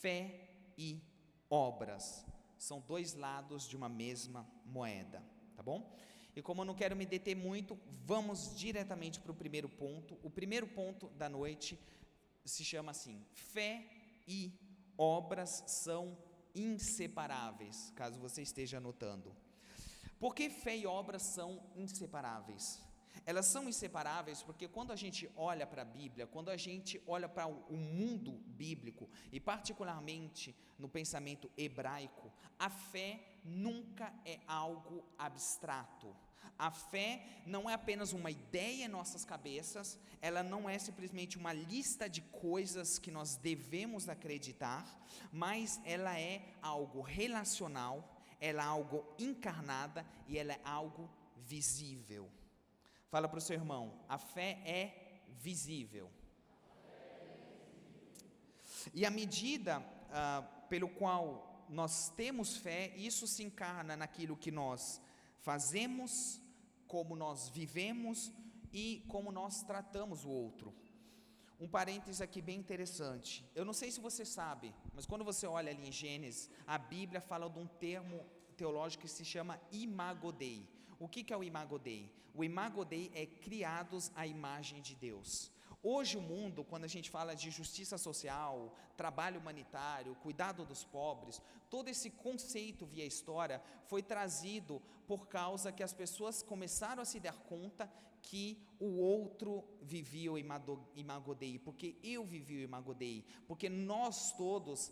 Fé e obras são dois lados de uma mesma moeda, tá bom? E como eu não quero me deter muito, vamos diretamente para o primeiro ponto. O primeiro ponto da noite se chama assim: fé e obras são inseparáveis, caso você esteja anotando. Por que fé e obras são inseparáveis? Elas são inseparáveis porque quando a gente olha para a Bíblia, quando a gente olha para o mundo bíblico, e particularmente no pensamento hebraico, a fé nunca é algo abstrato. A fé não é apenas uma ideia em nossas cabeças, ela não é simplesmente uma lista de coisas que nós devemos acreditar, mas ela é algo relacional, ela é algo encarnada e ela é algo visível. Fala para o seu irmão: a fé é visível. E a medida pelo qual nós temos fé, isso se encarna naquilo que nós fazemos, como nós vivemos e como nós tratamos o outro. Um parênteses aqui bem interessante. Eu não sei se você sabe, mas quando você olha ali em Gênesis, a Bíblia fala de um termo teológico que se chama imago Dei. O que é o imago Dei? O imago Dei é criados à imagem de Deus. Hoje o mundo, quando a gente fala de justiça social, trabalho humanitário, cuidado dos pobres, todo esse conceito via história foi trazido por causa que as pessoas começaram a se dar conta que o outro vivia o imago Dei, porque eu vivi o imago Dei, porque nós todos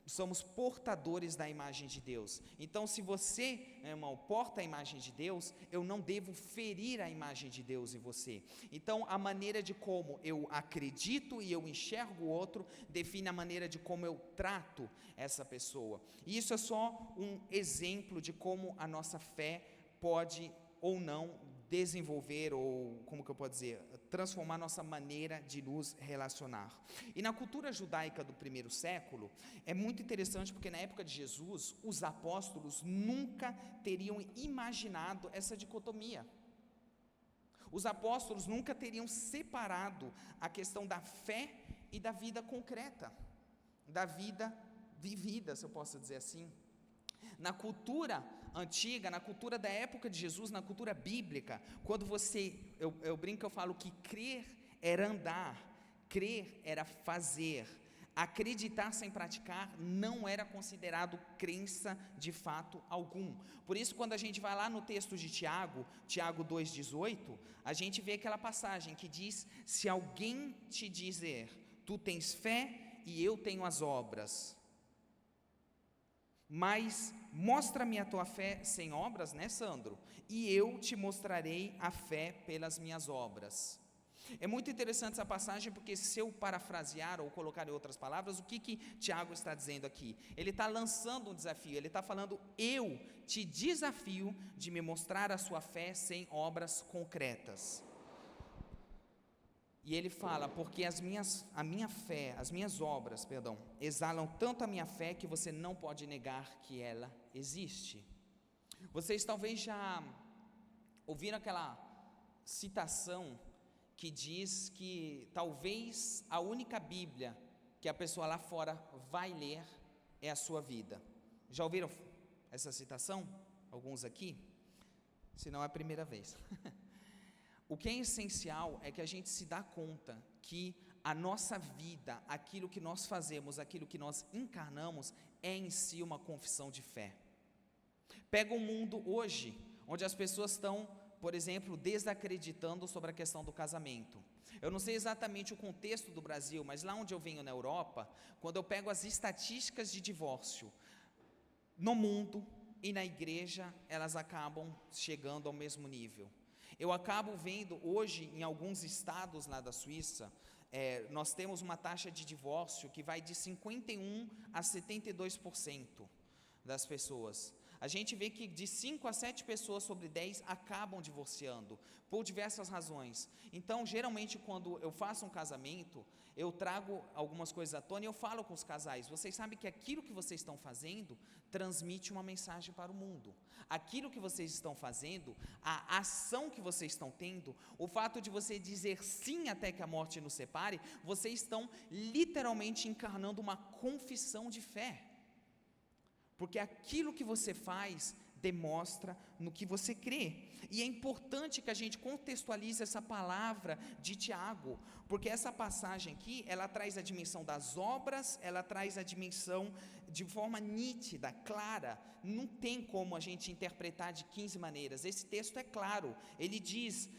somos portadores da imagem de Deus. Então, se você, meu irmão, porta a imagem de Deus, eu não devo ferir a imagem de Deus em você. Então, a maneira de como eu acredito e eu enxergo o outro define a maneira de como eu trato essa pessoa. E isso é só um exemplo de como a nossa fé pode ou não desenvolver, ou como que eu posso dizer, transformar nossa maneira de nos relacionar. E na cultura judaica do primeiro século, é muito interessante porque na época de Jesus, os apóstolos nunca teriam imaginado essa dicotomia. Os apóstolos nunca teriam separado a questão da fé e da vida concreta, da vida vivida, se eu posso dizer assim. Na cultura antiga, na cultura da época de Jesus, na cultura bíblica, quando eu brinco, eu falo que crer era andar, crer era fazer, acreditar sem praticar não era considerado crença de fato algum. Por isso, quando a gente vai lá no texto de Tiago 2,18, a gente vê aquela passagem que diz: se alguém te dizer, tu tens fé e eu tenho as obras, mas mostra-me a tua fé sem obras, né, Sandro? E eu te mostrarei a fé pelas minhas obras. É muito interessante essa passagem, porque se eu parafrasear ou colocar em outras palavras, o que Tiago está dizendo aqui? Ele está lançando um desafio, ele está falando: eu te desafio de me mostrar a sua fé sem obras concretas. E ele fala: porque as minhas obras, exalam tanto a minha fé que você não pode negar que ela existe. Vocês talvez já ouviram aquela citação que diz que talvez a única Bíblia que a pessoa lá fora vai ler é a sua vida. Já ouviram essa citação? Alguns aqui? Se não é a primeira vez. O que é essencial é que a gente se dá conta que a nossa vida, aquilo que nós fazemos, aquilo que nós encarnamos, é em si uma confissão de fé. Pega o mundo hoje, onde as pessoas estão, por exemplo, desacreditando sobre a questão do casamento. Eu não sei exatamente o contexto do Brasil, mas lá onde eu venho na Europa, quando eu pego as estatísticas de divórcio no mundo e na igreja, elas acabam chegando ao mesmo nível. Eu acabo vendo hoje em alguns estados lá da Suíça, nós temos uma taxa de divórcio que vai de 51% a 72% das pessoas. A gente vê que de 5 a 7 pessoas sobre 10 acabam divorciando, por diversas razões. Então, geralmente, quando eu faço um casamento, eu trago algumas coisas à tona e eu falo com os casais: vocês sabem que aquilo que vocês estão fazendo transmite uma mensagem para o mundo. Aquilo que vocês estão fazendo, a ação que vocês estão tendo, o fato de você dizer sim até que a morte nos separe, vocês estão literalmente encarnando uma confissão de fé. Porque aquilo que você faz demonstra no que você crê. E é importante que a gente contextualize essa palavra de Tiago, porque essa passagem aqui, ela traz a dimensão das obras, ela traz a dimensão de forma nítida, clara. Não tem como a gente interpretar de 15 maneiras. Esse texto é claro. Ele diz: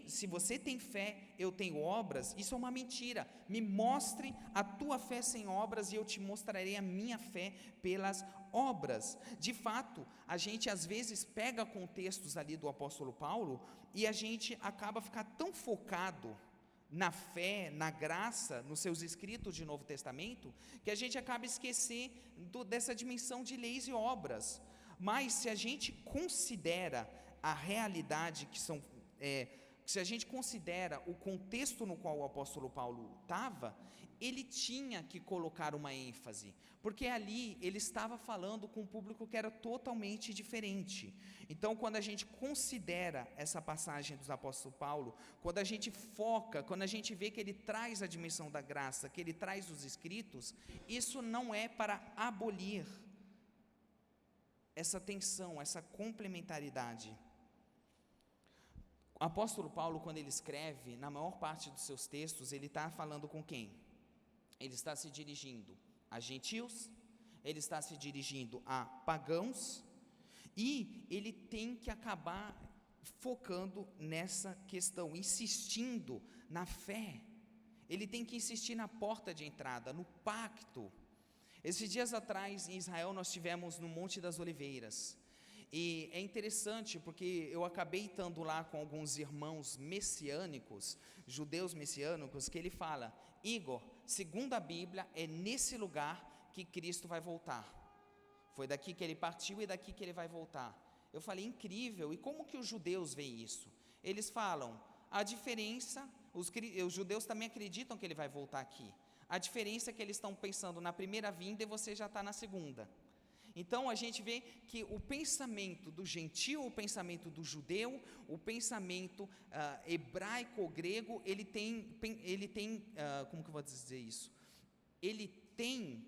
se você tem fé, eu tenho obras. Isso é uma mentira. Me mostre a tua fé sem obras e eu te mostrarei a minha fé pelas obras. De fato, a gente às vezes pega contextos ali do apóstolo Paulo e a gente acaba ficando tão focado na fé, na graça, nos seus escritos de Novo Testamento, que a gente acaba esquecendo dessa dimensão de leis e obras. Mas se a gente considera a realidade se a gente considera o contexto no qual o apóstolo Paulo estava, ele tinha que colocar uma ênfase, porque ali ele estava falando com um público que era totalmente diferente. Então, quando a gente considera essa passagem dos apóstolos Paulo, quando a gente foca, quando a gente vê que ele traz a dimensão da graça, que ele traz os escritos, isso não é para abolir essa tensão, essa complementaridade. O apóstolo Paulo, quando ele escreve, na maior parte dos seus textos, ele está falando com quem? Ele está se dirigindo a gentios, ele está se dirigindo a pagãos, e ele tem que acabar focando nessa questão, insistindo na fé. Ele tem que insistir na porta de entrada, no pacto. Esses dias atrás, em Israel, nós estivemos no Monte das Oliveiras, e é interessante porque eu acabei estando lá com alguns irmãos messiânicos, judeus messiânicos, que ele fala: Igor, segundo a Bíblia, é nesse lugar que Cristo vai voltar. Foi daqui que ele partiu e daqui que ele vai voltar. Eu falei: incrível, e como que os judeus veem isso? Eles falam: a diferença, os judeus também acreditam que ele vai voltar aqui. A diferença é que eles estão pensando na primeira vinda e você já está na segunda. Então a gente vê que o pensamento do gentio, o pensamento do judeu, o pensamento hebraico ou grego, ele tem como que eu vou dizer isso? Ele tem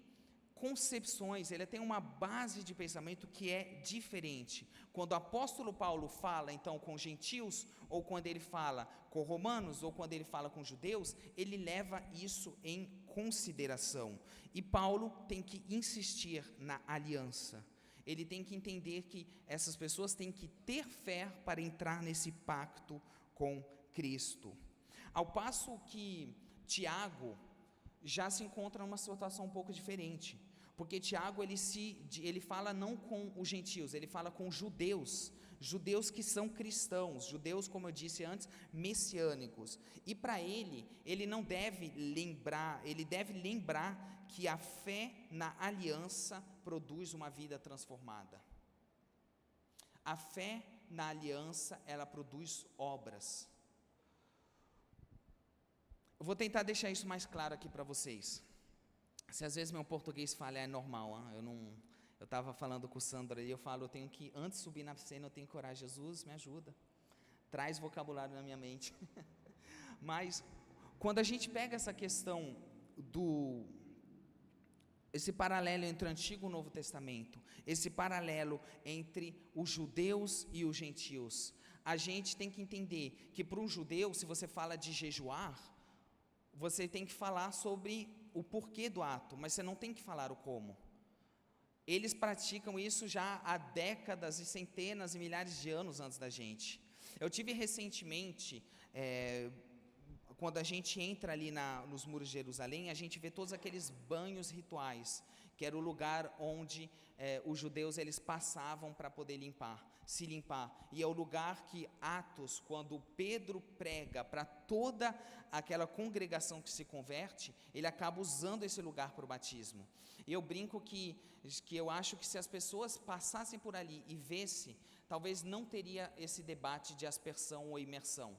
concepções, ele tem uma base de pensamento que é diferente. Quando o apóstolo Paulo fala então com gentios, ou quando ele fala com romanos, ou quando ele fala com judeus, ele leva isso em consideração. E Paulo tem que insistir na aliança. Ele tem que entender que essas pessoas têm que ter fé para entrar nesse pacto com Cristo. Ao passo que Tiago já se encontra numa situação um pouco diferente, porque Tiago ele fala não com os gentios, ele fala com judeus que são cristãos, judeus, como eu disse antes, messiânicos. E para ele não deve lembrar, ele deve lembrar que a fé na aliança produz uma vida transformada. A fé na aliança, ela produz obras. Eu vou tentar deixar isso mais claro aqui para vocês. Se às vezes meu português falha, é normal, hein? Eu estava falando com o Sandro e eu falo: eu tenho que, antes de subir na cena, eu tenho que orar: Jesus, me ajuda, traz vocabulário na minha mente. Mas, quando a gente pega essa questão esse paralelo entre o Antigo e o Novo Testamento, esse paralelo entre os judeus e os gentios, a gente tem que entender que para um judeu, se você fala de jejuar, você tem que falar sobre o porquê do ato, mas você não tem que falar o como. Eles praticam isso já há décadas e centenas e milhares de anos antes da gente. Eu tive recentemente, quando a gente entra ali nos muros de Jerusalém, a gente vê todos aqueles banhos rituais, que era o lugar onde os judeus eles passavam para poder se limpar, e é o lugar que Atos, quando Pedro prega para toda aquela congregação que se converte, ele acaba usando esse lugar para o batismo. E eu brinco que eu acho que se as pessoas passassem por ali e vissem, talvez não teria esse debate de aspersão ou imersão,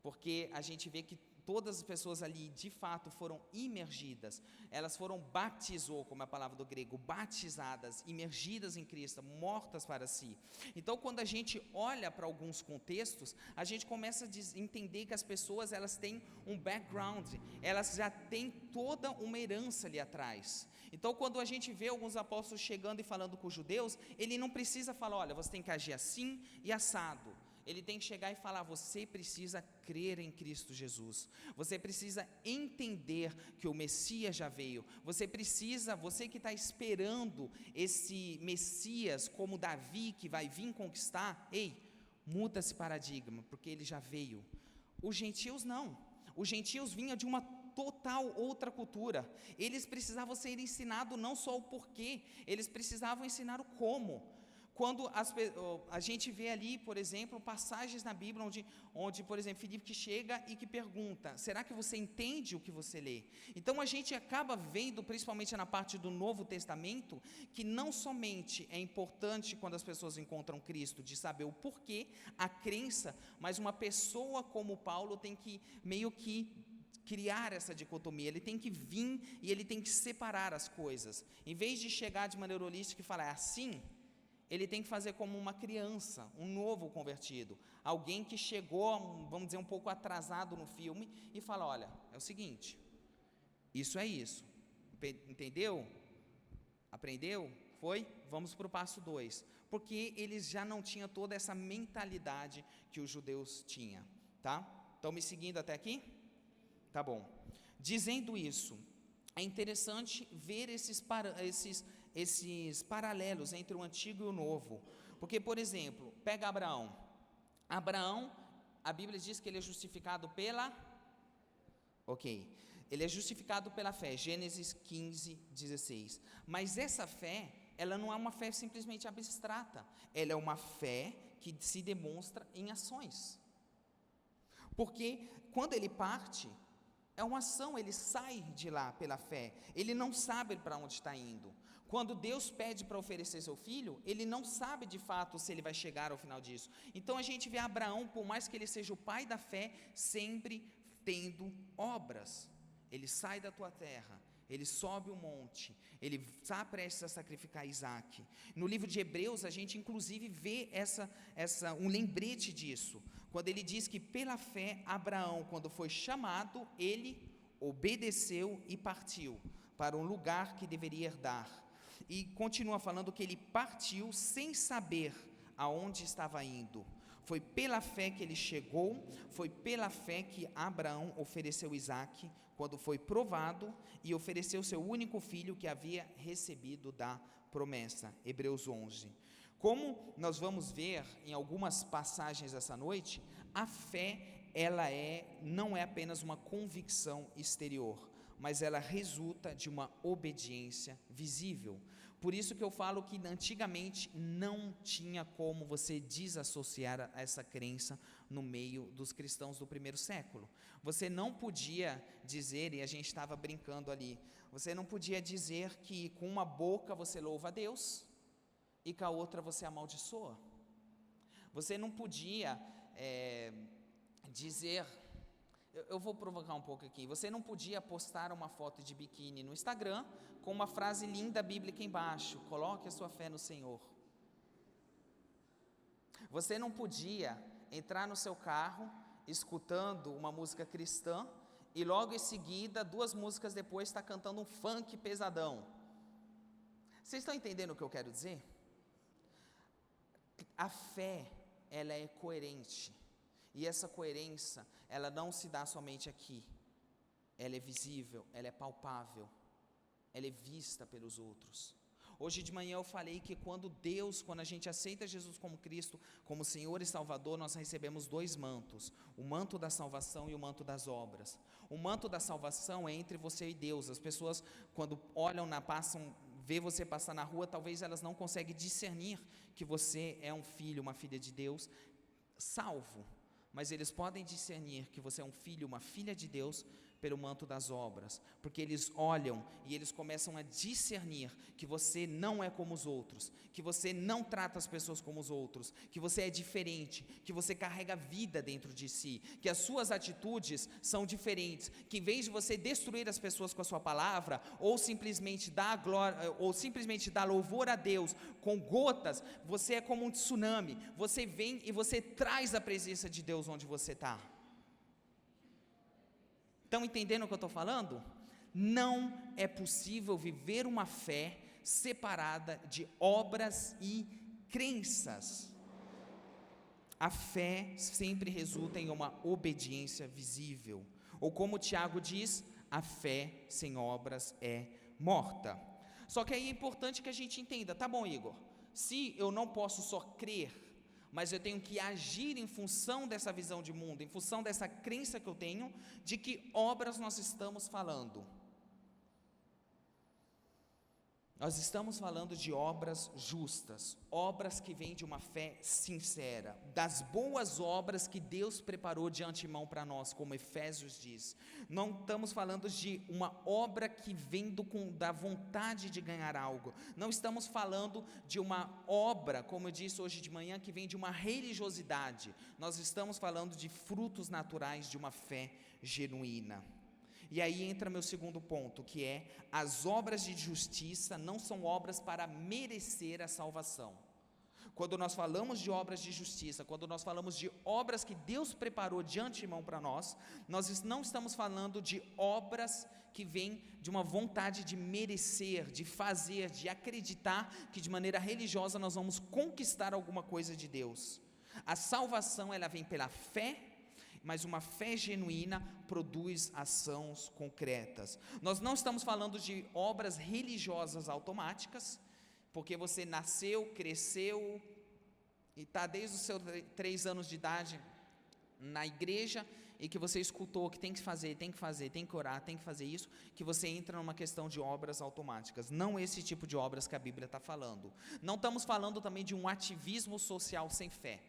porque a gente vê que todas as pessoas ali de fato foram imergidas, elas foram batizou, como é a palavra do grego, batizadas, imergidas em Cristo, mortas para si. Então quando a gente olha para alguns contextos, a gente começa a entender que as pessoas elas têm um background, elas já têm toda uma herança ali atrás. Então quando a gente vê alguns apóstolos chegando e falando com os judeus, ele não precisa falar, olha, você tem que agir assim e assado. Ele tem que chegar e falar, você precisa crer em Cristo Jesus, você precisa entender que o Messias já veio, você que está esperando esse Messias como Davi que vai vir conquistar, muda esse paradigma, porque ele já veio. Os gentios não, os gentios vinham de uma total outra cultura, eles precisavam ser ensinados não só o porquê, eles precisavam ensinar o como. Quando a gente vê ali, por exemplo, passagens na Bíblia onde, por exemplo, Filipe que chega e que pergunta, será que você entende o que você lê? Então a gente acaba vendo, principalmente na parte do Novo Testamento, que não somente é importante quando as pessoas encontram Cristo, de saber o porquê, a crença, mas uma pessoa como Paulo tem que meio que criar essa dicotomia, ele tem que vir e ele tem que separar as coisas, em vez de chegar de maneira holística e falar, é assim, ele tem que fazer como uma criança, um novo convertido, alguém que chegou, vamos dizer, um pouco atrasado no filme, e fala, olha, é o seguinte, isso é isso, entendeu? Aprendeu? Foi? Vamos para o passo 2, porque eles já não tinham toda essa mentalidade que os judeus tinham, tá? Estão me seguindo até aqui? Tá bom. Dizendo isso, é interessante ver esses paralelos entre o antigo e o novo, porque, por exemplo, pega Abraão, a Bíblia diz que ele é justificado ele é justificado pela fé, Gênesis 15, 16, mas essa fé, ela não é uma fé simplesmente abstrata, ela é uma fé que se demonstra em ações, porque quando ele parte, é uma ação, ele sai de lá pela fé, ele não sabe para onde está indo. Quando Deus pede para oferecer seu filho, ele não sabe de fato se ele vai chegar ao final disso. Então a gente vê Abraão, por mais que ele seja o pai da fé, sempre tendo obras. Ele sai da tua terra, ele sobe o monte, ele está prestes a sacrificar Isaac. No livro de Hebreus, a gente inclusive vê um lembrete disso, quando ele diz que pela fé, Abraão, quando foi chamado, ele obedeceu e partiu para um lugar que deveria herdar. E continua falando que ele partiu sem saber aonde estava indo. Foi pela fé que ele chegou, foi pela fé que Abraão ofereceu Isaac, quando foi provado, e ofereceu seu único filho que havia recebido da promessa. Hebreus 11. Como nós vamos ver em algumas passagens essa noite, a fé, não é apenas uma convicção exterior, mas ela resulta de uma obediência visível. Por isso que eu falo que antigamente não tinha como você desassociar essa crença no meio dos cristãos do primeiro século. Você não podia dizer, e a gente estava brincando ali, você não podia dizer que com uma boca você louva a Deus e com a outra você amaldiçoa. Você não podia dizer, eu vou provocar um pouco aqui, você não podia postar uma foto de biquíni no Instagram com uma frase linda bíblica embaixo, coloque a sua fé no Senhor. Você não podia entrar no seu carro escutando uma música cristã e logo em seguida, 2 músicas depois, está cantando um funk pesadão. Vocês estão entendendo o que eu quero dizer? A fé, ela é coerente, e essa coerência, ela não se dá somente aqui, ela é visível, ela é palpável, ela é vista pelos outros. Hoje de manhã eu falei que quando a gente aceita Jesus como Cristo, como Senhor e Salvador, nós recebemos dois mantos, o manto da salvação e o manto das obras. O manto da salvação é entre você e Deus. As pessoas, quando olham, vê você passar na rua, talvez elas não conseguem discernir que você é um filho, uma filha de Deus, salvo, mas eles podem discernir que você é um filho, uma filha de Deus, pelo manto das obras, porque eles olham e eles começam a discernir que você não é como os outros, que você não trata as pessoas como os outros, que você é diferente, que você carrega vida dentro de si, que as suas atitudes são diferentes, que em vez de você destruir as pessoas com a sua palavra, ou simplesmente dar glória, ou simplesmente dar louvor a Deus com gotas, você é como um tsunami, você vem e você traz a presença de Deus onde você está. Estão entendendo o que eu estou falando? Não é possível viver uma fé separada de obras e crenças. A fé sempre resulta em uma obediência visível. Ou como Tiago diz, a fé sem obras é morta. Só que aí é importante que a gente entenda, tá bom, Igor, se eu não posso só crer, mas eu tenho que agir em função dessa visão de mundo, em função dessa crença que eu tenho, de que obras nós estamos falando? Nós estamos falando de obras justas, obras que vêm de uma fé sincera, das boas obras que Deus preparou de antemão para nós, como Efésios diz. Não estamos falando de uma obra que vem da vontade de ganhar algo, não estamos falando de uma obra, como eu disse hoje de manhã, que vem de uma religiosidade. Nós estamos falando de frutos naturais de uma fé genuína. E aí entra meu segundo ponto, que é: as obras de justiça não são obras para merecer a salvação. Quando nós falamos de obras de justiça, quando nós falamos de obras que Deus preparou de antemão para nós não estamos falando de obras que vêm de uma vontade de merecer, de fazer, de acreditar que de maneira religiosa nós vamos conquistar alguma coisa de Deus. A salvação, ela vem pela fé, mas uma fé genuína produz ações concretas. Nós não estamos falando de obras religiosas automáticas, porque você nasceu, cresceu e está desde os seus 3 anos de idade na igreja, e que você escutou que tem que fazer, tem que orar, tem que fazer isso, que você entra numa questão de obras automáticas. Não esse tipo de obras que a Bíblia está falando. Não estamos falando também de um ativismo social sem fé.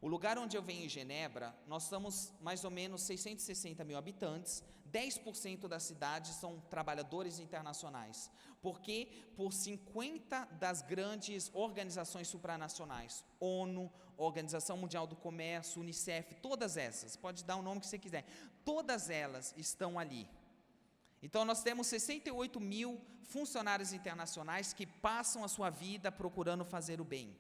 O lugar onde eu venho, em Genebra, nós somos mais ou menos 660 mil habitantes, 10% da cidade são trabalhadores internacionais, porque por 50 das grandes organizações supranacionais, ONU, Organização Mundial do Comércio, Unicef, todas essas, pode dar o nome que você quiser, todas elas estão ali. Então nós temos 68 mil funcionários internacionais que passam a sua vida procurando fazer o bem.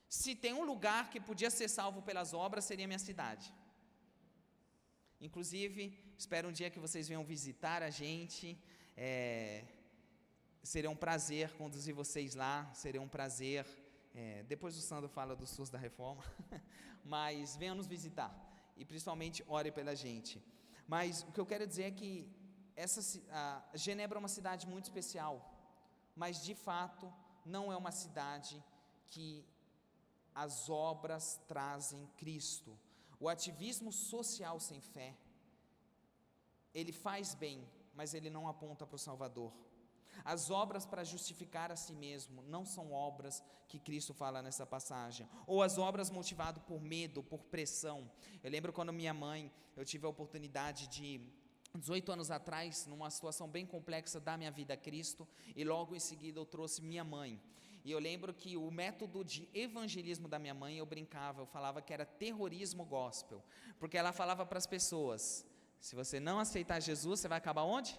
Se tem um lugar que podia ser salvo pelas obras, seria a minha cidade. Inclusive, espero um dia que vocês venham visitar a gente, seria um prazer conduzir vocês lá, seria um prazer, depois o Sandro fala do SUS da reforma, mas venham nos visitar, e principalmente ore pela gente. Mas o que eu quero dizer é que Genebra é uma cidade muito especial, mas de fato não é uma cidade que as obras trazem Cristo. O ativismo social sem fé, ele faz bem, mas ele não aponta para o Salvador. As obras para justificar a si mesmo não são obras que Cristo fala nessa passagem, ou as obras motivadas por medo, por pressão. Eu lembro quando eu tive a oportunidade de 18 anos atrás, numa situação bem complexa, dar minha vida a Cristo, e logo em seguida eu trouxe minha mãe. E eu lembro que o método de evangelismo da minha mãe, eu falava que era terrorismo gospel, porque ela falava para as pessoas: se você não aceitar Jesus, você vai acabar onde?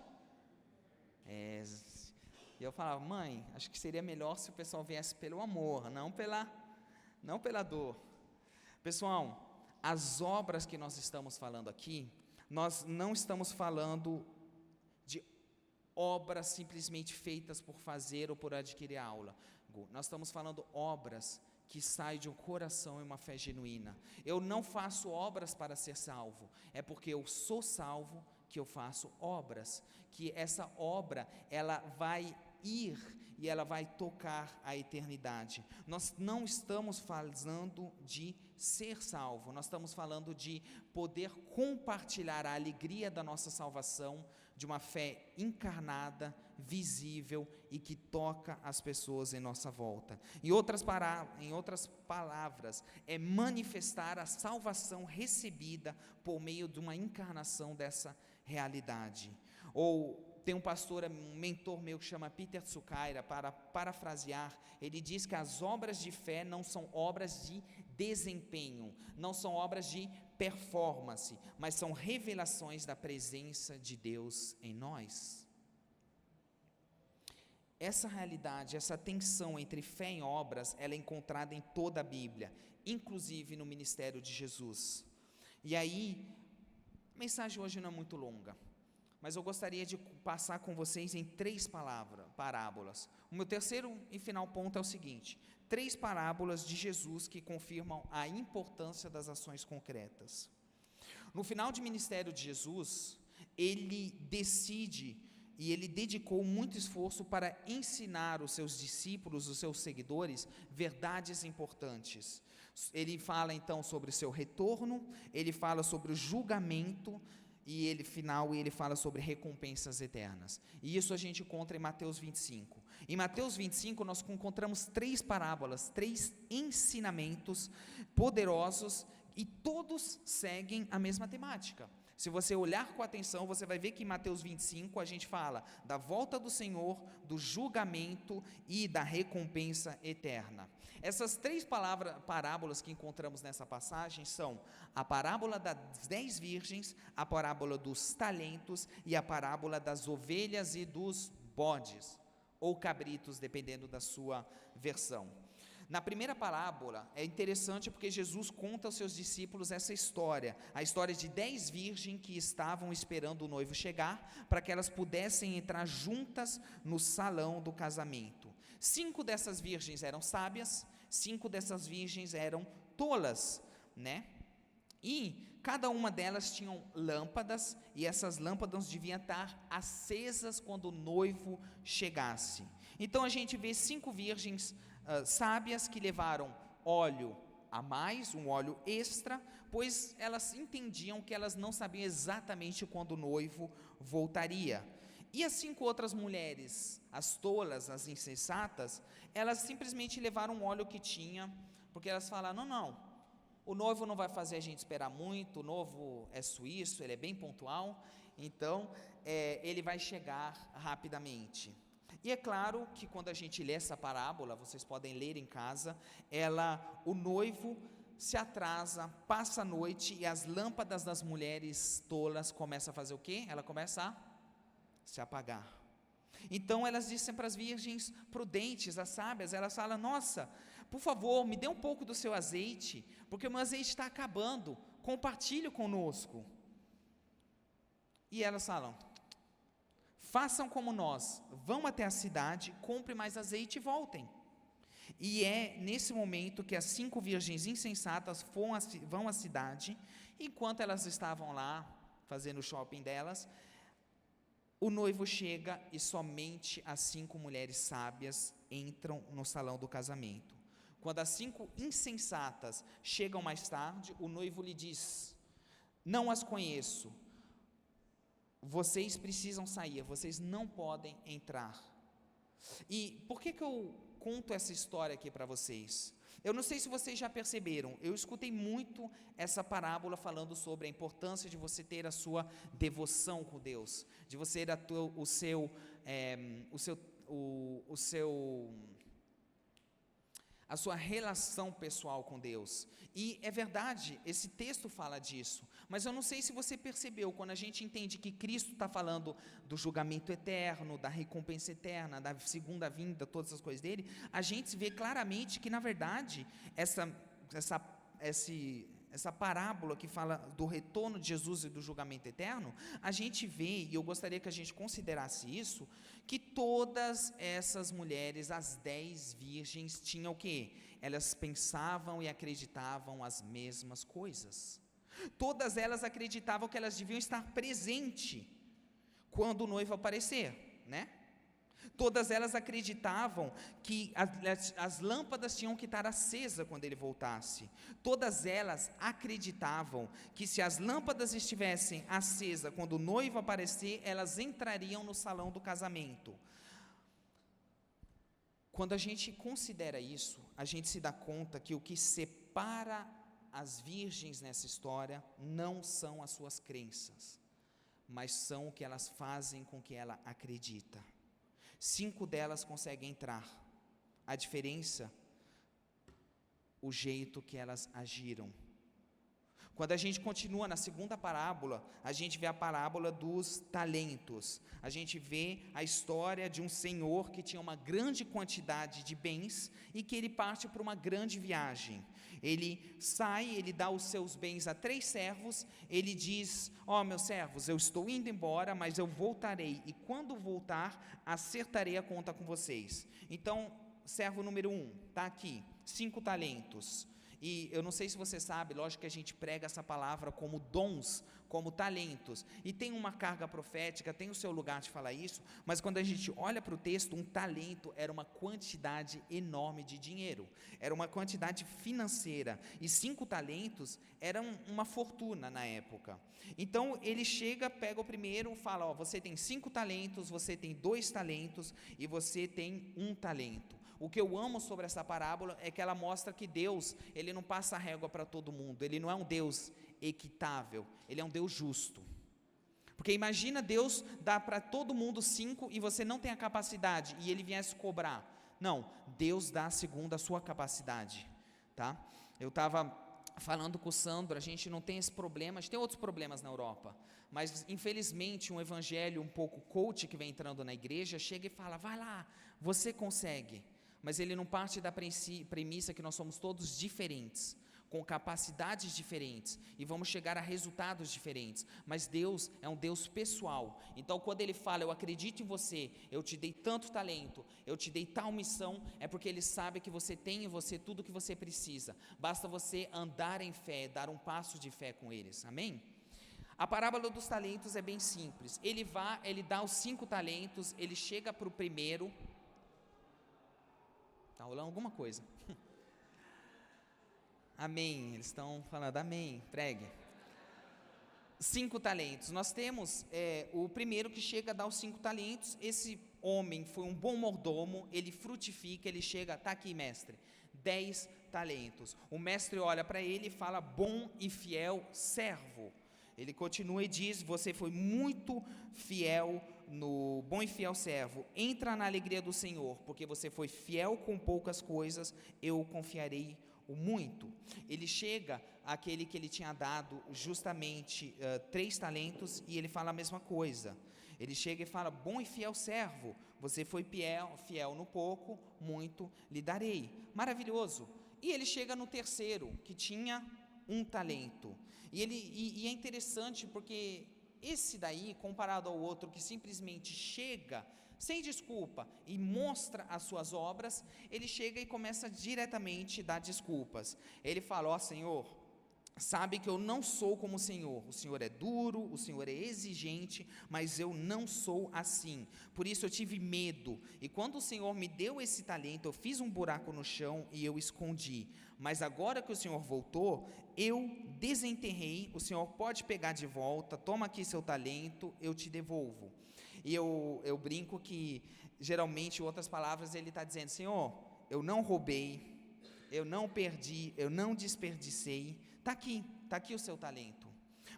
E eu falava: mãe, acho que seria melhor se o pessoal viesse pelo amor, não pela dor. Pessoal, as obras que nós estamos falando aqui, nós não estamos falando de obras simplesmente feitas por fazer ou por adquirir aula. Nós estamos falando obras que saem de um coração e uma fé genuína. Eu não faço obras para ser salvo, é porque eu sou salvo que eu faço obras, que essa obra, ela vai ir e ela vai tocar a eternidade. Nós não estamos falando de ser salvo, nós estamos falando de poder compartilhar a alegria da nossa salvação, de uma fé encarnada, visível e que toca as pessoas em nossa volta. Em outras palavras, é manifestar a salvação recebida por meio de uma encarnação dessa realidade. Ou tem um pastor, um mentor meu que chama Peter Tsukaira, para parafrasear, ele diz que as obras de fé não são obras de desempenho, não são obras de performance, mas são revelações da presença de Deus em nós. Essa realidade, essa tensão entre fé e obras, ela é encontrada em toda a Bíblia, inclusive no ministério de Jesus. E aí, a mensagem hoje não é muito longa, mas eu gostaria de passar com vocês em 3 parábolas. O meu terceiro e final ponto é o seguinte: 3 parábolas de Jesus que confirmam a importância das ações concretas. No final do ministério de Jesus, ele decide e ele dedicou muito esforço para ensinar os seus discípulos, os seus seguidores, verdades importantes. Ele fala então sobre o seu retorno, ele fala sobre o julgamento, e ele fala sobre recompensas eternas. E isso a gente encontra em Mateus 25. Em Mateus 25 nós encontramos 3 parábolas, 3 ensinamentos poderosos, e todos seguem a mesma temática. Se você olhar com atenção, você vai ver que em Mateus 25 a gente fala da volta do Senhor, do julgamento e da recompensa eterna. Essas 3 parábolas que encontramos nessa passagem são a parábola das 10 virgens, a parábola dos talentos e a parábola das ovelhas e dos bodes, ou cabritos, dependendo da sua versão. Na primeira parábola, é interessante porque Jesus conta aos seus discípulos essa história, a história de 10 virgens que estavam esperando o noivo chegar, para que elas pudessem entrar juntas no salão do casamento. 5 dessas virgens eram sábias, 5 dessas virgens eram tolas, né? E cada uma delas tinham lâmpadas, e essas lâmpadas deviam estar acesas quando o noivo chegasse. Então a gente vê 5 virgens sábias que levaram óleo a mais, um óleo extra, pois elas entendiam que elas não sabiam exatamente quando o noivo voltaria. E as 5 outras mulheres, as tolas, as insensatas, elas simplesmente levaram o óleo que tinha, porque elas falaram: não, o noivo não vai fazer a gente esperar muito, o noivo é suíço, ele é bem pontual, então ele vai chegar rapidamente. E é claro que quando a gente lê essa parábola, vocês podem ler em casa, o noivo se atrasa, passa a noite, e as lâmpadas das mulheres tolas começam a fazer o quê? Ela começa a se apagar. Então elas dizem para as virgens prudentes, as sábias, elas falam: nossa, por favor, me dê um pouco do seu azeite, porque o meu azeite está acabando, compartilhe conosco. E elas falam: façam como nós, vão até a cidade, comprem mais azeite e voltem. E é nesse momento que as 5 virgens insensatas vão à cidade. Enquanto elas estavam lá, fazendo o shopping delas, o noivo chega e somente as 5 mulheres sábias entram no salão do casamento. Quando as 5 insensatas chegam mais tarde, o noivo lhe diz: não as conheço, vocês precisam sair, vocês não podem entrar. E por que eu conto essa história aqui para vocês? Eu não sei se vocês já perceberam, eu escutei muito essa parábola falando sobre a importância de você ter a sua devoção com Deus, de você ter a sua relação pessoal com Deus. E é verdade, esse texto fala disso, mas eu não sei se você percebeu, quando a gente entende que Cristo está falando do julgamento eterno, da recompensa eterna, da segunda vinda, todas essas coisas dele, a gente vê claramente que, na verdade, essa parábola que fala do retorno de Jesus e do julgamento eterno, a gente vê, e eu gostaria que a gente considerasse isso, que todas essas mulheres, as 10 virgens, tinham o quê? Elas pensavam e acreditavam as mesmas coisas. Todas elas acreditavam que elas deviam estar presentes quando o noivo aparecer, né? Todas elas acreditavam que as lâmpadas tinham que estar acesas quando ele voltasse. Todas elas acreditavam que se as lâmpadas estivessem acesas quando o noivo aparecer, elas entrariam no salão do casamento. Quando a gente considera isso, a gente se dá conta que o que separa as virgens nessa história não são as suas crenças, mas são o que elas fazem com que ela acredita. 5 delas conseguem entrar. A diferença, o jeito que elas agiram. Quando a gente continua na segunda parábola, a gente vê a parábola dos talentos. A gente vê a história de um senhor que tinha uma grande quantidade de bens e que ele parte para uma grande viagem. Ele sai, ele dá os seus bens a 3 servos, ele diz: meus servos, eu estou indo embora, mas eu voltarei, e quando voltar, acertarei a conta com vocês. Então, servo número 1, está aqui, 5 talentos. E eu não sei se você sabe, lógico que a gente prega essa palavra como dons, como talentos, e tem uma carga profética, tem o seu lugar de falar isso, mas quando a gente olha para o texto, um talento era uma quantidade enorme de dinheiro, era uma quantidade financeira, e 5 talentos eram uma fortuna na época. Então ele chega, pega o primeiro, fala: você tem 5 talentos, você tem 2 talentos, e você tem 1 talento. O que eu amo sobre essa parábola é que ela mostra que Deus, ele não passa a régua para todo mundo, ele não é um Deus equitável, ele é um Deus justo. Porque imagina Deus dar para todo mundo 5 e você não tem a capacidade e ele viesse cobrar. Não, Deus dá segundo a sua capacidade, tá? Eu estava falando com o Sandro, a gente não tem esse problema, a gente tem outros problemas na Europa, mas infelizmente um evangelho um pouco coach que vem entrando na igreja, chega e fala: vai lá, você consegue. Mas ele não parte da premissa que nós somos todos diferentes, com capacidades diferentes, e vamos chegar a resultados diferentes, mas Deus é um Deus pessoal. Então quando ele fala: eu acredito em você, eu te dei tanto talento, eu te dei tal missão, é porque ele sabe que você tem em você tudo o que você precisa, basta você andar em fé, dar um passo de fé com eles, amém? A parábola dos talentos é bem simples, ele dá os 5 talentos, ele chega para o primeiro. Está rolando alguma coisa? Amém, eles estão falando amém, pregue. 5 talentos, nós temos o primeiro que chega a dar os 5 talentos, esse homem foi um bom mordomo, ele frutifica, ele chega: está aqui, mestre, 10 talentos, o mestre olha para ele e fala: bom e fiel servo. Ele continua e diz: você foi muito fiel no bom e fiel servo, entra na alegria do Senhor, porque você foi fiel com poucas coisas, eu confiarei o muito. Ele chega àquele que ele tinha dado justamente 3 talentos, e ele fala a mesma coisa. Ele chega e fala: bom e fiel servo, você foi fiel no pouco, muito lhe darei. Maravilhoso. E ele chega no terceiro, que tinha 1 talento, e é interessante porque esse daí, comparado ao outro que simplesmente chega sem desculpa e mostra as suas obras, ele chega e começa diretamente a dar desculpas. Ele fala: Senhor, sabe que eu não sou como o Senhor é duro, o Senhor é exigente, mas eu não sou assim, por isso eu tive medo, e quando o Senhor me deu esse talento, eu fiz um buraco no chão e eu escondi, mas agora que o Senhor voltou, eu desenterrei, o Senhor pode pegar de volta, toma aqui seu talento, eu te devolvo. E eu brinco que, geralmente, em outras palavras, ele está dizendo: Senhor, eu não roubei, eu não perdi, eu não desperdicei, está aqui o seu talento.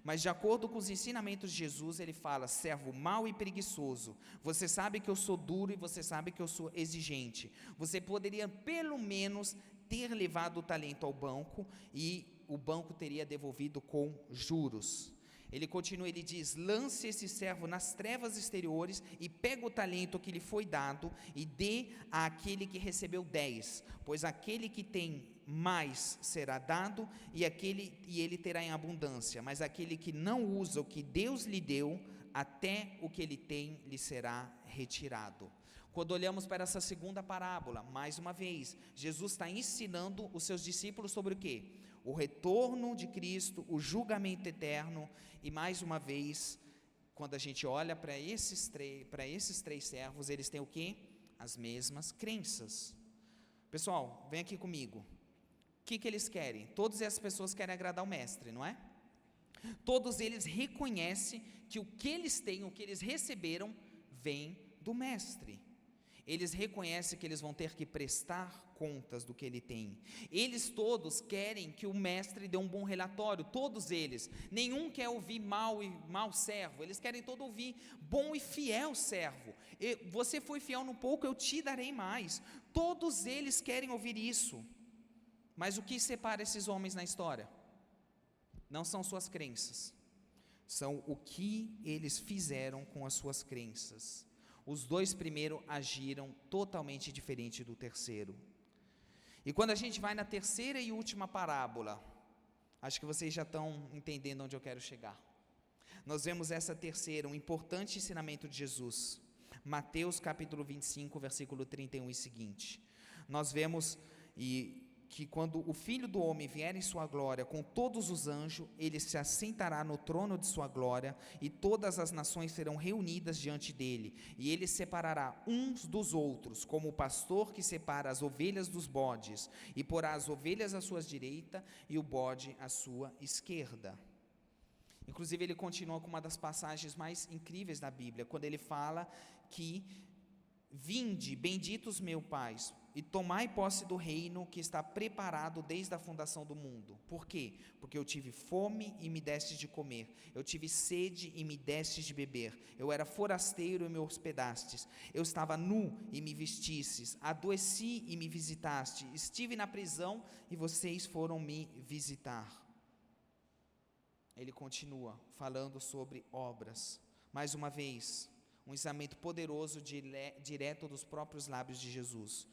Mas de acordo com os ensinamentos de Jesus, ele fala: servo mau e preguiçoso, você sabe que eu sou duro e você sabe que eu sou exigente, você poderia pelo menos ter levado o talento ao banco e o banco teria devolvido com juros. Ele continua, ele diz: lance esse servo nas trevas exteriores e pega o talento que lhe foi dado e dê àquele que recebeu 10, pois aquele que tem mais será dado e ele terá em abundância, mas aquele que não usa o que Deus lhe deu, até o que ele tem lhe será retirado. Quando olhamos para essa segunda parábola, mais uma vez, Jesus está ensinando os seus discípulos sobre o quê? O retorno de Cristo, o julgamento eterno, e mais uma vez, quando a gente olha para esses três servos, eles têm o quê? As mesmas crenças. Pessoal, vem aqui comigo. O que eles querem? Todas essas pessoas querem agradar o mestre, não é? Todos eles reconhecem que o que eles têm, o que eles receberam, vem do mestre. Eles reconhecem que eles vão ter que prestar contas do que ele tem. Eles todos querem que o mestre dê um bom relatório, todos eles. Nenhum quer ouvir mau servo, eles querem todo ouvir bom e fiel servo. Você foi fiel no pouco, eu te darei mais. Todos eles querem ouvir isso. Mas o que separa esses homens na história? Não são suas crenças, são o que eles fizeram com as suas crenças. Os dois primeiros agiram totalmente diferente do terceiro. E quando a gente vai na terceira e última parábola, acho que vocês já estão entendendo onde eu quero chegar. Nós vemos essa terceira, um importante ensinamento de Jesus. Mateus capítulo 25, versículo 31 e seguinte. Nós vemos que quando o Filho do Homem vier em sua glória com todos os anjos, ele se assentará no trono de sua glória, e todas as nações serão reunidas diante dele, e ele separará uns dos outros, como o pastor que separa as ovelhas dos bodes, e porá as ovelhas à sua direita e o bode à sua esquerda. Inclusive ele continua com uma das passagens mais incríveis da Bíblia, quando ele fala que: vinde, benditos meu Pai, e tomai posse do reino que está preparado desde a fundação do mundo. Por quê? Porque eu tive fome e me destes de comer, eu tive sede e me destes de beber, eu era forasteiro e me hospedastes, eu estava nu e me vestistes, adoeci e me visitaste, estive na prisão e vocês foram me visitar. Ele continua falando sobre obras. Mais uma vez, um ensinamento poderoso direto dos próprios lábios de Jesus.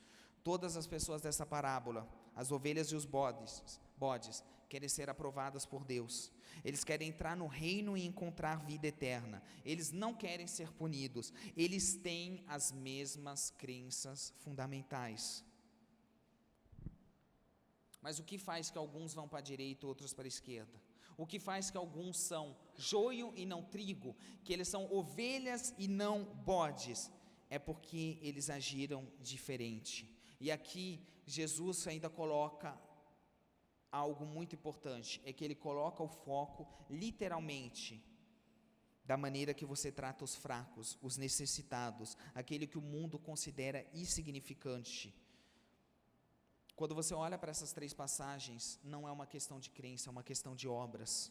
Todas as pessoas dessa parábola, as ovelhas e os bodes, querem ser aprovadas por Deus. Eles querem entrar no reino e encontrar vida eterna. Eles não querem ser punidos. Eles têm as mesmas crenças fundamentais. Mas o que faz que alguns vão para a direita e outros para a esquerda? O que faz que alguns são joio e não trigo, que eles são ovelhas e não bodes? É porque eles agiram diferente. E aqui Jesus ainda coloca algo muito importante, é que ele coloca o foco literalmente da maneira que você trata os fracos, os necessitados, aquele que o mundo considera insignificante. Quando você olha para essas três passagens, não é uma questão de crença, é uma questão de obras.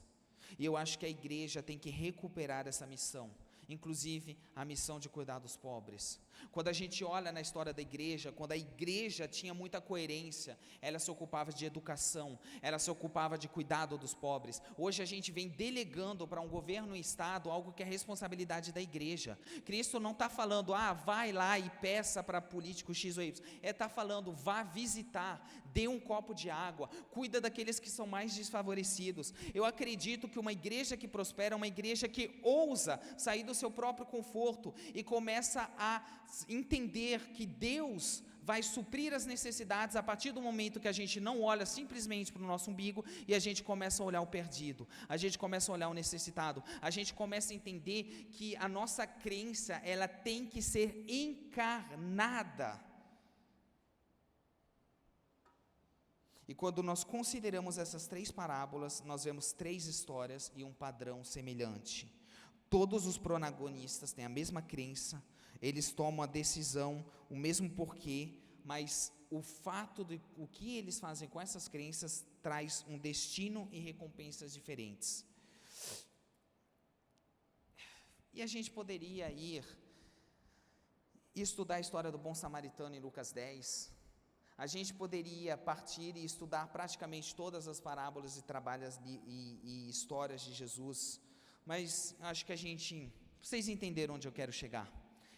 E eu acho que a igreja tem que recuperar essa missão, inclusive a missão de cuidar dos pobres. Quando a gente olha na história da igreja, quando a igreja tinha muita coerência, ela se ocupava de educação, ela se ocupava de cuidado dos pobres. Hoje a gente vem delegando para um governo e estado algo que é responsabilidade da igreja. Cristo não está falando, vai lá e peça para político X ou Y. Ele está falando, vá visitar, dê um copo de água, cuida daqueles que são mais desfavorecidos. Eu acredito que uma igreja que prospera é uma igreja que ousa sair do seu próprio conforto e começa a entender que Deus vai suprir as necessidades a partir do momento que a gente não olha simplesmente para o nosso umbigo e a gente começa a olhar o perdido, a gente começa a olhar o necessitado, a gente começa a entender que a nossa crença, ela tem que ser encarnada. E quando nós consideramos essas três parábolas, nós vemos três histórias e um padrão semelhante. Todos os protagonistas têm a mesma crença, eles tomam a decisão, o mesmo porquê, mas o fato de o que eles fazem com essas crenças traz um destino e recompensas diferentes. E a gente poderia ir estudar a história do bom samaritano em Lucas 10, a gente poderia partir e estudar praticamente todas as parábolas e trabalhos e histórias de Jesus, mas acho que vocês entenderam onde eu quero chegar.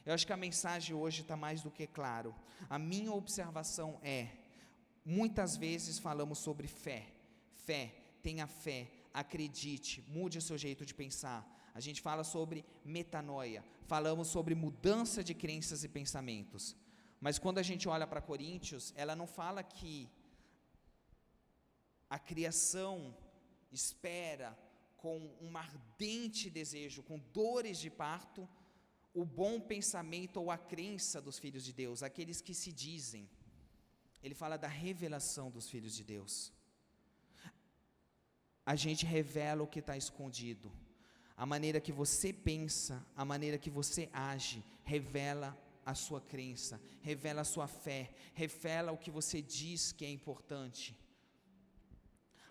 Eu acho que a mensagem hoje está mais do que claro. A minha observação muitas vezes falamos sobre fé, tenha fé, acredite, mude o seu jeito de pensar. A gente fala sobre metanoia, falamos sobre mudança de crenças e pensamentos. Mas quando a gente olha para Coríntios, ela não fala que a criação espera com um ardente desejo, com dores de parto, o bom pensamento ou a crença dos filhos de Deus, aqueles que se dizem. Ele fala da revelação dos filhos de Deus. A gente revela o que está escondido. A maneira que você pensa, a maneira que você age, revela a sua crença, revela a sua fé, revela o que você diz que é importante.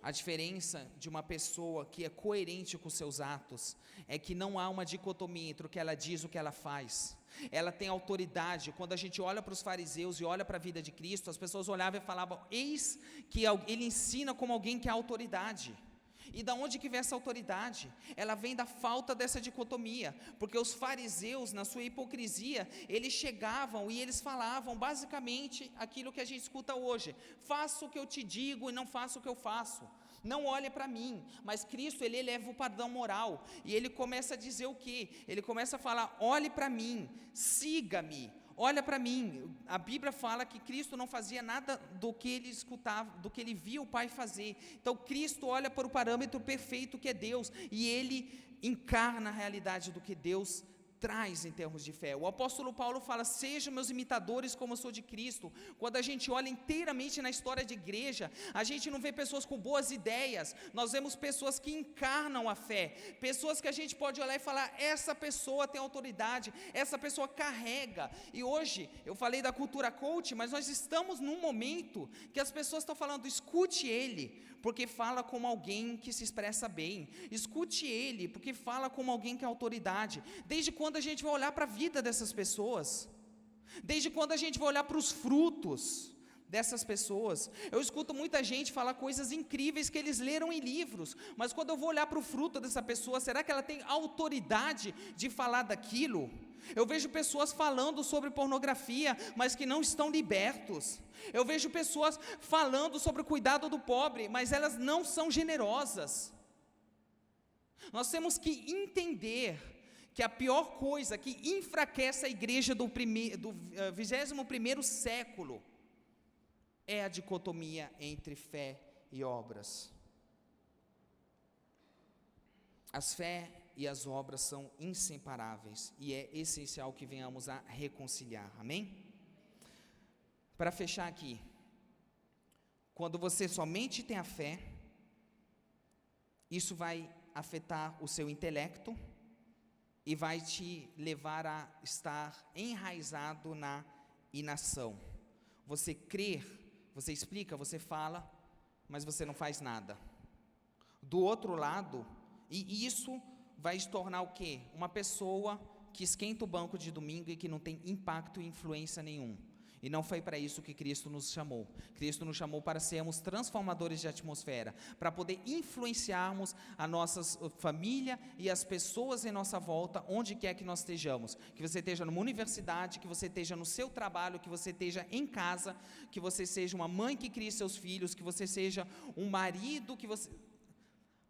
A diferença de uma pessoa que é coerente com seus atos é que não há uma dicotomia entre o que ela diz e o que ela faz. Ela tem autoridade. Quando a gente olha para os fariseus e olha para a vida de Cristo, as pessoas olhavam e falavam: eis que ele ensina como alguém que é autoridade. E da onde que vem essa autoridade? Ela vem da falta dessa dicotomia, porque os fariseus, na sua hipocrisia, eles chegavam e eles falavam basicamente aquilo que a gente escuta hoje: faça o que eu te digo e não faça o que eu faço, não olhe para mim. Mas Cristo, ele eleva o padrão moral, e ele começa a dizer o quê? Ele começa a falar: olhe para mim, siga-me, olha para mim. A Bíblia fala que Cristo não fazia nada do que ele escutava, do que ele via o Pai fazer. Então Cristo olha para o parâmetro perfeito que é Deus, e ele encarna a realidade do que Deus traz em termos de fé. O apóstolo Paulo fala: sejam meus imitadores como eu sou de Cristo. Quando a gente olha inteiramente na história de igreja, a gente não vê pessoas com boas ideias, nós vemos pessoas que encarnam a fé, pessoas que a gente pode olhar e falar: essa pessoa tem autoridade, essa pessoa carrega. E hoje, eu falei da cultura coach, mas nós estamos num momento que as pessoas estão falando: escute ele, porque fala como alguém que se expressa bem, escute ele, porque fala como alguém que é autoridade. Desde quando a gente vai olhar para a vida dessas pessoas? Desde quando a gente vai olhar para os frutos dessas pessoas? Eu escuto muita gente falar coisas incríveis que eles leram em livros, mas quando eu vou olhar para o fruto dessa pessoa, será que ela tem autoridade de falar daquilo? Eu vejo pessoas falando sobre pornografia, mas que não estão libertos. Eu vejo pessoas falando sobre o cuidado do pobre, mas elas não são generosas. Nós temos que entender que a pior coisa que enfraquece a igreja do 21º século é a dicotomia entre fé e obras. As fé e as obras são inseparáveis, e é essencial que venhamos a reconciliar, amém? Para fechar aqui, quando você somente tem a fé, isso vai afetar o seu intelecto e vai te levar a estar enraizado na inação. Você crer, você explica, você fala, mas você não faz nada. Do outro lado, e isso vai se tornar o quê? Uma pessoa que esquenta o banco de domingo e que não tem impacto e influência nenhum. E não foi para isso que Cristo nos chamou. Cristo nos chamou para sermos transformadores de atmosfera, para poder influenciarmos a nossa família e as pessoas em nossa volta, onde quer que nós estejamos. Que você esteja numa universidade, que você esteja no seu trabalho, que você esteja em casa, que você seja uma mãe que crie seus filhos, que você seja um marido, que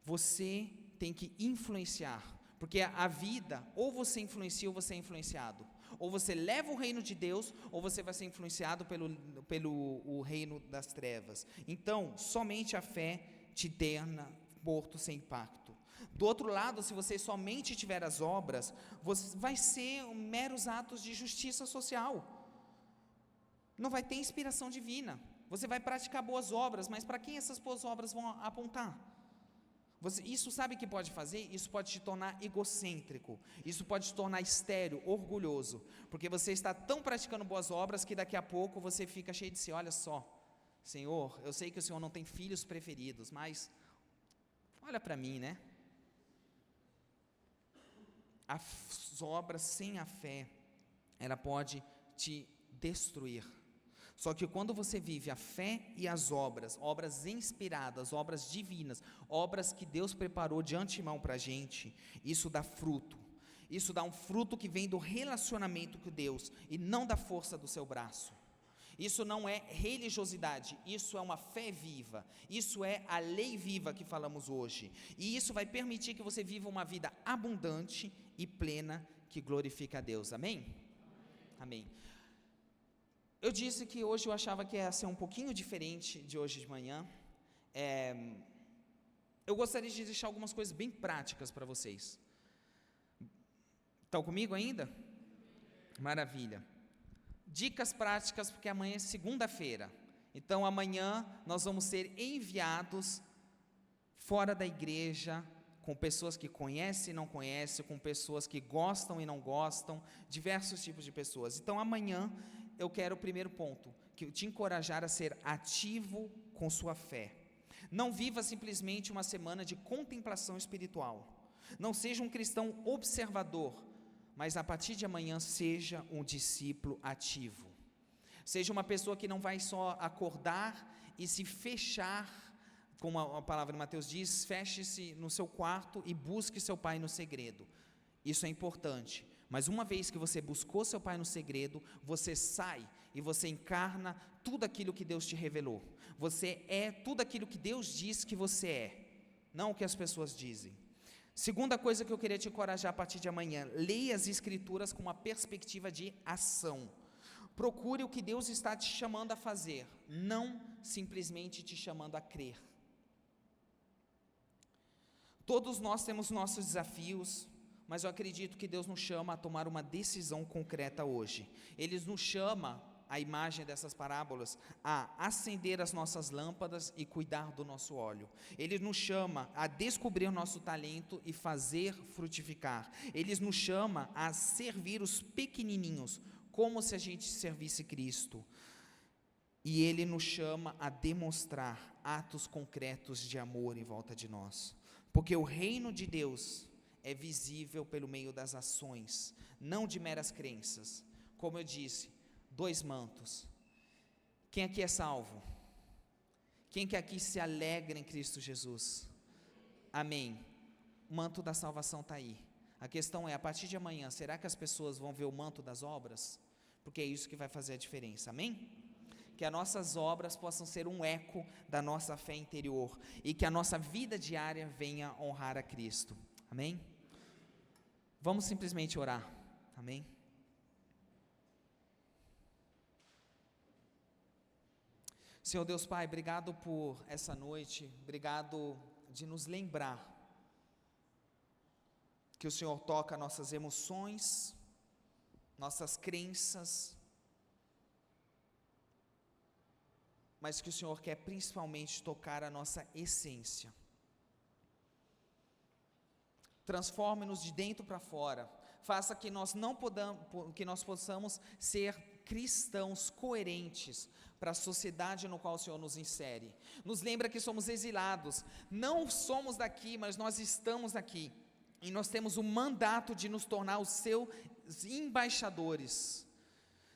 você tem que influenciar, porque a vida, ou você influencia ou você é influenciado. Ou você leva o reino de Deus, ou você vai ser influenciado pelo reino das trevas. Então, somente a fé te torna morto sem impacto. Do outro lado, se você somente tiver as obras, vai ser meros atos de justiça social. Não vai ter inspiração divina. Você vai praticar boas obras, mas para quem essas boas obras vão apontar? Isso sabe o que pode fazer? Isso pode te tornar egocêntrico, isso pode te tornar estéril, orgulhoso, porque você está tão praticando boas obras que daqui a pouco você fica cheio de si. Olha só, Senhor, eu sei que o Senhor não tem filhos preferidos, mas olha para mim, né? As obras sem a fé, ela pode te destruir. Só que quando você vive a fé e as obras, obras inspiradas, obras divinas, obras que Deus preparou de antemão para a gente, isso dá fruto. Isso dá um fruto que vem do relacionamento com Deus e não da força do seu braço. Isso não é religiosidade, isso é uma fé viva, isso é a lei viva que falamos hoje. E isso vai permitir que você viva uma vida abundante e plena que glorifica a Deus, amém? Amém. Eu disse que hoje eu achava que ia ser um pouquinho diferente de hoje de manhã. eu gostaria de deixar algumas coisas bem práticas para vocês. Estão comigo ainda? Maravilha. Dicas práticas, porque amanhã é segunda-feira. Então amanhã nós vamos ser enviados fora da igreja, com pessoas que conhecem e não conhecem, com pessoas que gostam e não gostam, diversos tipos de pessoas. Então amanhã eu quero, o primeiro ponto, que te encorajar a ser ativo com sua fé. Não viva simplesmente uma semana de contemplação espiritual. Não seja um cristão observador, mas a partir de amanhã seja um discípulo ativo. Seja uma pessoa que não vai só acordar e se fechar, como a palavra de Mateus diz, feche-se no seu quarto e busque seu pai no segredo. Isso é importante, mas uma vez que você buscou seu pai no segredo, você sai e você encarna tudo aquilo que Deus te revelou. Você é tudo aquilo que Deus diz que você é, não o que as pessoas dizem. Segunda coisa que eu queria te encorajar a partir de amanhã: leia as Escrituras com uma perspectiva de ação. Procure o que Deus está te chamando a fazer, não simplesmente te chamando a crer. Todos nós temos nossos desafios, mas eu acredito que Deus nos chama a tomar uma decisão concreta hoje. Ele nos chama, a imagem dessas parábolas, a acender as nossas lâmpadas e cuidar do nosso óleo. Ele nos chama a descobrir nosso talento e fazer frutificar. Ele nos chama a servir os pequenininhos, como se a gente servisse Cristo. E Ele nos chama a demonstrar atos concretos de amor em volta de nós. Porque o reino de Deus é visível pelo meio das ações, não de meras crenças. Como eu disse, 2 mantos. Quem aqui é salvo? Quem que aqui se alegra em Cristo Jesus? Amém. O manto da salvação está aí. A questão é, a partir de amanhã, será que as pessoas vão ver o manto das obras? Porque é isso que vai fazer a diferença, amém? Que as nossas obras possam ser um eco da nossa fé interior, e que a nossa vida diária venha honrar a Cristo, amém? Vamos simplesmente orar, amém? Senhor Deus Pai, obrigado por essa noite, obrigado de nos lembrar que o Senhor toca nossas emoções, nossas crenças, mas que o Senhor quer principalmente tocar a nossa essência. Transforme-nos de dentro para fora, faça que nós possamos ser cristãos coerentes para a sociedade no qual o Senhor nos insere. Nos lembra que somos exilados, não somos daqui, mas nós estamos aqui, e nós temos o mandato de nos tornar os seus embaixadores.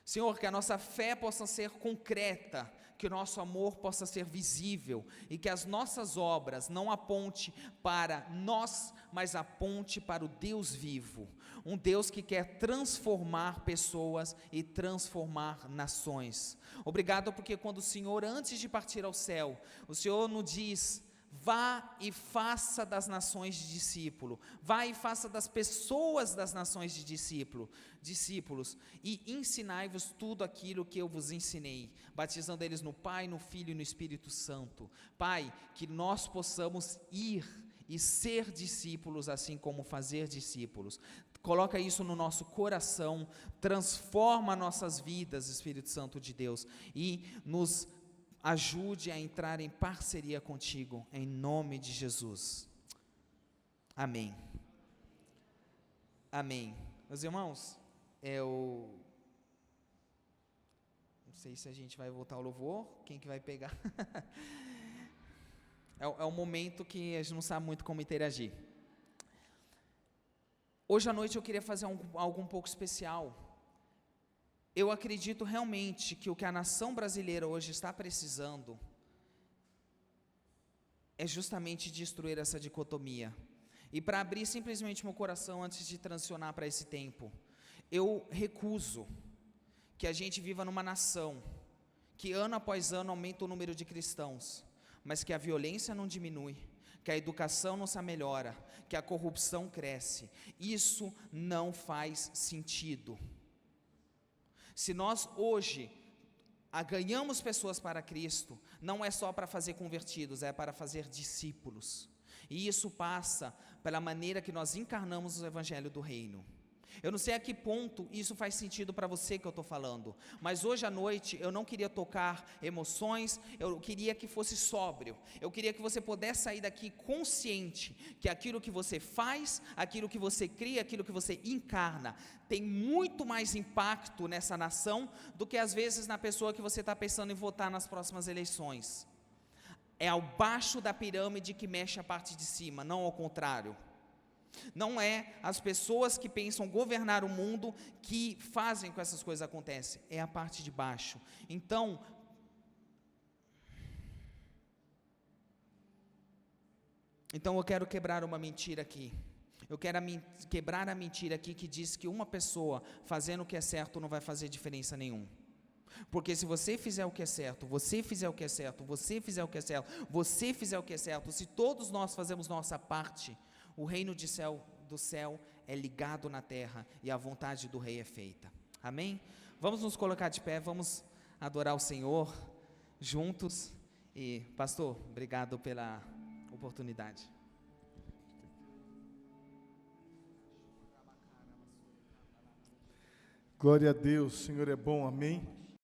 Senhor, que a nossa fé possa ser concreta, que o nosso amor possa ser visível, e que as nossas obras não aponte para nós, mas aponte para o Deus vivo, um Deus que quer transformar pessoas e transformar nações. Obrigado, porque quando o Senhor, antes de partir ao céu, o Senhor nos diz: vá e faça das nações de discípulo, vá e faça das pessoas das nações de discípulos, e ensinai-vos tudo aquilo que eu vos ensinei, batizando eles no Pai, no Filho e no Espírito Santo. Pai, que nós possamos ir e ser discípulos, assim como fazer discípulos. Coloca isso no nosso coração, transforma nossas vidas, Espírito Santo de Deus, e nos ajude a entrar em parceria contigo, em nome de Jesus. Amém. Amém. Meus irmãos, não sei se a gente vai voltar ao louvor, quem que vai pegar? É um momento que a gente não sabe muito como interagir. Hoje à noite eu queria fazer algo um pouco especial. Eu acredito realmente que o que a nação brasileira hoje está precisando é justamente destruir essa dicotomia. E para abrir simplesmente meu coração antes de transicionar para esse tempo, eu recuso que a gente viva numa nação que ano após ano aumenta o número de cristãos, mas que a violência não diminui, que a educação não se melhora, que a corrupção cresce. Isso não faz sentido. Se nós hoje ganhamos pessoas para Cristo, não é só para fazer convertidos, é para fazer discípulos. E isso passa pela maneira que nós encarnamos o Evangelho do Reino. Eu não sei a que ponto isso faz sentido para você que eu estou falando, mas hoje à noite eu não queria tocar emoções, eu queria que fosse sóbrio, eu queria que você pudesse sair daqui consciente que aquilo que você faz, aquilo que você cria, aquilo que você encarna, tem muito mais impacto nessa nação do que às vezes na pessoa que você está pensando em votar nas próximas eleições. É ao baixo da pirâmide que mexe a parte de cima, não ao contrário. Não é as pessoas que pensam governar o mundo que fazem com que essas coisas acontecem, é a parte de baixo. Então, eu quero quebrar uma mentira aqui. Eu quero quebrar a mentira aqui que diz que uma pessoa fazendo o que é certo não vai fazer diferença nenhuma. Porque se você fizer o que é certo, você fizer o que é certo, você fizer o que é certo, você fizer o que é certo, se todos nós fazemos nossa parte, o reino do céu é ligado na terra e a vontade do rei é feita. Amém? Vamos nos colocar de pé, vamos adorar o Senhor juntos. E, pastor, obrigado pela oportunidade. Glória a Deus, o Senhor é bom, amém?